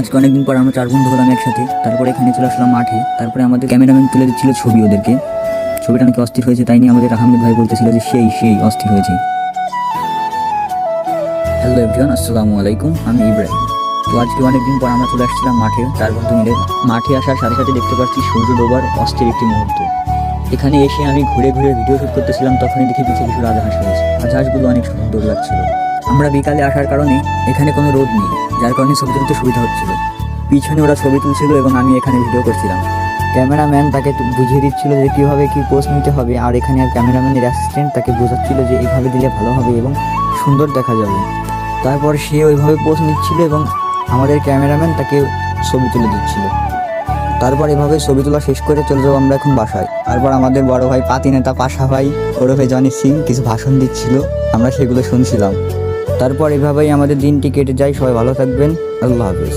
আজকে অনেকদিন পর আমরা 4 বন্ধু হলাম একসাথে। তারপরে এখানে চলে আসলাম মাঠে। তারপরে আমাদের ক্যামেরাম্যান তুলে দিচ্ছিল ছবি ওদেরকে। ছবিটা নাকি অস্থির হয়েছে, তাই নিয়ে আমাদের আহমেদ ভাই বলতেছিল যে সেই অস্থির হয়েছে। হ্যালো এভরিওয়ান, আসসালামু আলাইকুম, আমি ইব্রাহিম। তো আজকে অনেকদিন পর আমরা চলে আসছিলাম মাঠে 4 বন্ধু মিলে। মাঠে আসার সাথে সাথে দেখতে পাচ্ছি সূর্য ডোবার অস্থির একটি মুহূর্ত। এখানে এসে আমি ঘুরে ঘুরে ভিডিও শুট করতেছিলাম, তখনই দেখি পিছিয়ে কিছু রাজহাঁস রয়েছে। রাজহাঁসগুলো অনেক সুন্দর লাগছিল। আমরা বিকালে আসার কারণে এখানে কোনো রোদ নেই, যার কারণে ছবি তুলতে সুবিধা হচ্ছিল। পিছনে ওরা ছবি তুলছিল এবং আমি এখানে ভিডিও করছিলাম। ক্যামেরাম্যান তাকে বুঝিয়ে দিচ্ছিল যে কীভাবে কী পোজ নিতে হবে, আর এখানে ক্যামেরাম্যানের অ্যাসিস্ট্যান্ট তাকে বোঝাচ্ছিল যে এইভাবে দিলে ভালো হবে এবং সুন্দর দেখা যাবে। তারপর সে ওইভাবে পোজ নিচ্ছিল এবং আমাদের ক্যামেরাম্যান তাকে ছবি তুলে দিচ্ছিল। তারপর এভাবে ছবি তোলা শেষ করে চলে যাবো আমরা এখন বাসায়। তারপর আমাদের বড় ভাই পাতি নেতা পাশা ভাই ওরফে জনি সিং কিছু ভাষণ দিচ্ছিল, আমরা সেগুলো শুনছিলাম। তারপর এভাবেই আমাদের দিনটি কেটে যায়। সবাই ভালো থাকবেন, আল্লাহ হাফেজ।